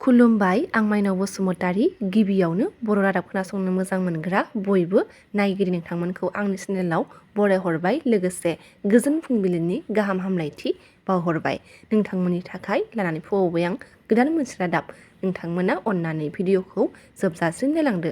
खुलुमबाय आं माइनाव बसुमतारी गिबियावनो बर' रादाब खोनासंनो मोजां मोनग्रा बयबो नायगिरि नोंथांमोनखौ आंनि चेनेलाव बरायहरबाय लोगोसे गोजोन फुंबिलिनि गाहाम हामलायथि बावहरबाय। नोंथांमोननि थाखाय लानानै फैबाय आं गोदान मोनसे रादाब। नोंथांमोना अननानै भिडिअखौ जोबजासिम नायलांदो।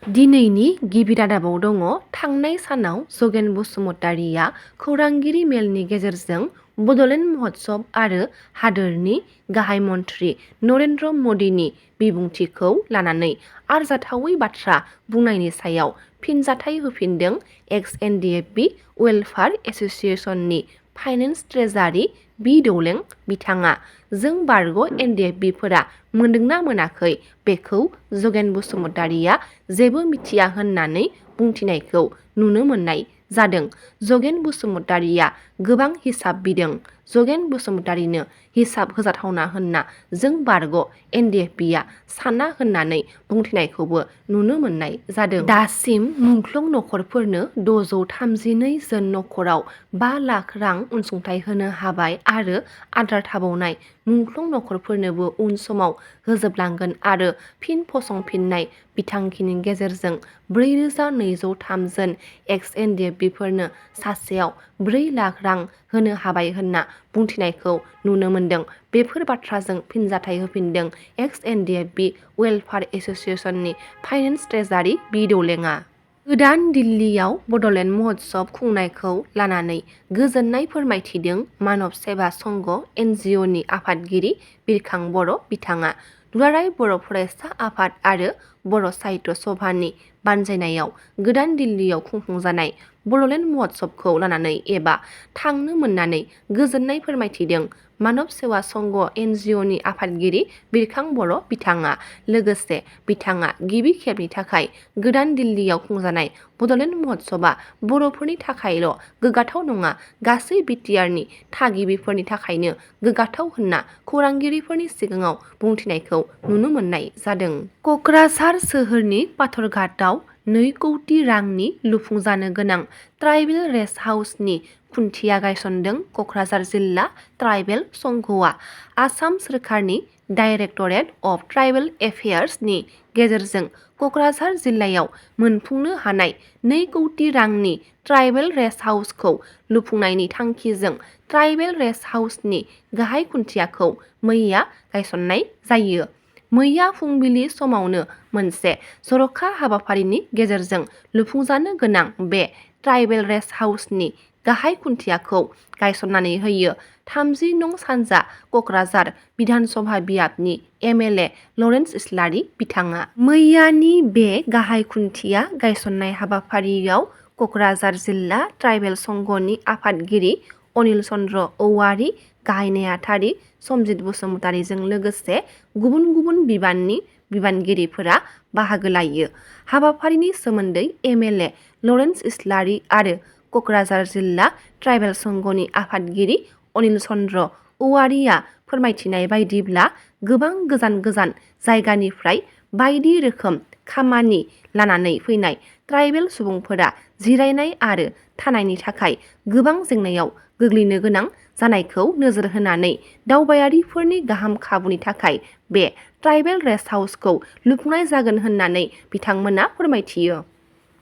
दिनैनि गिबि रादाबाव दङ थांनाय सानाव जगेन बसुमतारीया खौरांगिरि मेलनि गेजेरजों बड'लेण्ड महोत्सब आरो हादोरनि गाहाय मन्थ्रि नरेन्द्र मदिनि बिबुंथिखौ लानानै आरजाथावै बाथ्रा बुंनायनि सायाव फिनजाथाय होफिनदों एक्स-एनडिएफबि वेलफेयार एस'सिएशननि फाइनेन्स ट्रेजारि बोदोलेण्ड बिथाङा जों बारग' एनडिएफबिफोरा मोनदोंना मोनाखै बेखौ जगेन बसुमतारीया जेबो मिथिया होननानै बुंथिनायखौ नुनो मोननाय जादों। जगेन बसुमतारीया गोबां हिसाब बिदों। जगेन बसुमतारीनो हिसाब होजाथावना होनना जों बारग' एनडिएफबिआ साना होननानै बुंथिनायखौबो नुनो मोननाय जादों। दासिम मुंख्लं नखरफोरनो 632 जन नखराव 5 लाख रां अनसुंथाइ होनो हाबाय आरो आद्रा थाबावनाय मुंख्लं नखरफोरनोबो उन समाव होजोबलांगोन आरो फिन फसंफिननाय बिथांखिनि गेजेरजों 4203 जन एक्स-एनडिएफबिफोरनो सासेयाव 4 लाख रां होनो हाबाय होनना बुंथिनायखौ नुनो मोनदों। बेफोर बाथ्राजों फिनजाथाय होफिनदों एक्स-एनडिएफबि वेलफेयार एस'सिएशननि फाइनेन्स ट्रेजारि बोदोलेण्डआ। गोदान दिल्लीयाव बड'लेण्ड महोत्सब खुंनायखौ लानानै गोजोननाय फोरमायथिदों मानब सेवा संघ एनजिअनि आफादगिरि बिरखां बर' बिथाङा। दुलाराय बर' फरायसा आफाद आरो बर' साहित्य सभानि बानजायनायाव गोदान दिल्लीयाव खुंफुंजानाय बड'लेण्ड महोत्सबखौ लानानै एबा थांनो मोननानै गोजोननाय फोरमायथिदों मानब सेवा संघ एनजिअनि आफादगिरि बिरखां बर' बिथाङा। लोगोसे बिथाङा गिबि खेबनि थाखाय गोदान दिल्लीयाव खुंजानाय बड'लेण्ड महोत्सबा बर'फोरनि थाखायल' गोग्गाथाव नङा गासै बिटिआरनि थागिबिफोरनि थाखायनो गोग्गाथाव होनना खौरांगिरिफोरनि सिगाङाव बुंथिनायखौ नुनो मोननाय जादों। क'क्राझार सोहोरनि पाथरघाटआव 2 कौटि रांनि लुफुंजानो गोनां ट्राइबेल रेस्ट हाउसनि खुन्थिया गायसनदों क'क्राझार जिल्ला ट्राइबेल संघआ। आसाम सोरखारनि डाइरेक्टरेट अफ ट्राइबेल एफेयार्सनि गेजेरजों क'क्राझार जिल्लायाव मोनफुंनो हानाय 2 कौटि रांनि ट्राइबेल रेस्ट हाउसखौ लुफुंनायनि थांखिजों ट्राइबेल रेस्ट हाउसनि गाहाय खुन्थियाखौ मैया गायसननाय जायो। मैया फुंबिलि समावनो मोनसे जर'खा हाबाफारिनि गेजेरजों लुफुंजानो गोनां बे ट्राइबेल रेस्ट हाउसनि गाहाय खुन्थियाखौ गायसननानै होयो 30 नं सानजा क'क्राझार बिधानसभा बियाबनि एमएलए लरेन्स इस्लारि बिथाङा। मैयानि बे गाहाय खुन्थिया गायसननाय हाबाफारियाव क'क्राझार जिल्ला ट्राइबेल संघनि आफादगिरि अनिल चन्द्र औवारी, गाहाय नेहाथारि समजित बसुमतारीजों लोगोसे गुबुन गुबुन बिबाननि बिबानगिरिफोरा बाहागो लायो। हाबाफारिनि सोमोन्दै एमएलए लरेन्स इस्लारि आरो क'क्राझार जिल्ला ट्राइबेल संघनि आफादगिरि अनिल चन्द्र औवारीया फोरमायथिनाय बायदिब्ला गोबां गोजान गोजान जायगानिफ्राय बायदि रोखोम खामानि लानानै फैनाय ट्राइबेल सुबुंफोरा जिरायनाय आरो थानायनि थाखाय गोबां जेंनायाव गोग्लैनो गोनां जानायखौ नोजोर होनानै दावबायारिफोरनि गाहाम खाबुनि थाखाय बे ट्राइबेल रेस्ट हाउसखौ लुफुंनाय जागोन होननानै बिथांमोना फोरमायथियो।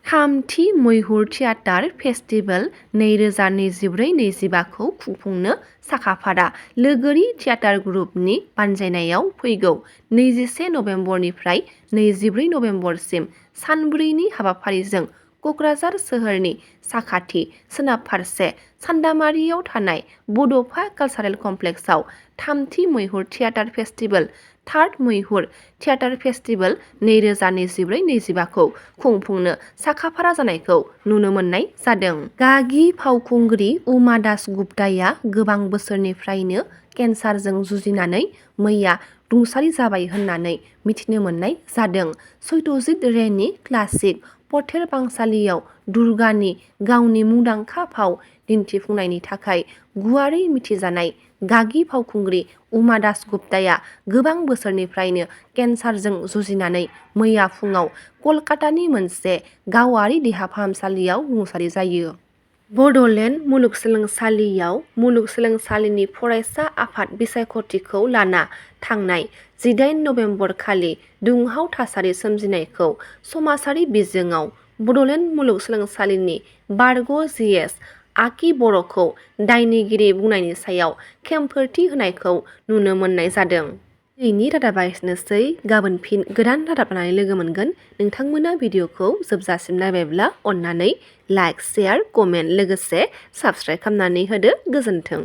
थामथि मैहुर थियेटार फेस्टिभेल 2024-25 खौ खुंफुंनो साखाफारा लोगोरि थियेटार ग्रुपनि बानजायनायाव फैगौ 21 नबेम्बरनिफ्राय 24 नबेम्बरसिम सानब्रैनि हाबाफारिजों क'क्राझार सोहोरनि साखाथि सोनाब फारसे सान्दामारियाव थानाय बड'फा कालचारेल कमप्लेक्सआव थामथि मैहुर थियेटार फेस्टिभेल थार्ड मैहुर थियेटार फेस्टिभेल 2024-25 खौ खुंफुंनो साखाफारा जानायखौ नुनो मोननाय जादों। गागि फावखुंग्रि उमा दासगुप्ताया गोबां बोसोरनिफ्रायनो केन्सारजों जुजिनानै मैया रुंसारि जाबाय होननानै मिथिनो मोननाय जादों। सत्यजित रेनि क्लासिक पथेर बांसालियाव दुर्गानि गावनि मुंदांखा फाव दिन्थिफुंनायनि थाखाय गुवारै मिथिजानाय गागि फावखुंग्रि उमा दासगुप्ताया गोबां बोसोरनिफ्रायनो केन्सारजों जुजिनानै मैया फुङाव कलकातानि मोनसे गावारि देहा फाहामसालियाव रुंसारि जायो। बड'लेण्ड मुलुगसोलोंसालियाव मुलुगसोलोंसालिनि फरायसा आफाद बिसायख'थिखौ लाना थांनाय 18 नबेम्बर खालि दुंहाव थासारि सोमजिनायखौ समाजारि बिजोङाव बड'लेण्ड मुलुगसोलोंसालिनि बारग' GS आकि बर'खौ दायनिगिरि बुंनायनि सायाव खेंफोरथि होनायखौ नुनो मोननाय जादों। दिनैनि रादाबा एसेनोसै। गाबोन फिन गोदान रादाब लानानै लोगो मोनगोन। नोंथांमोना भिडिअखौ जोबजासिम नायबायब्ला अननानै लाइक, शेयार, कमेन्ट लोगोसे साबस्क्राइब खालामनानै होदो। गोजोन्थों।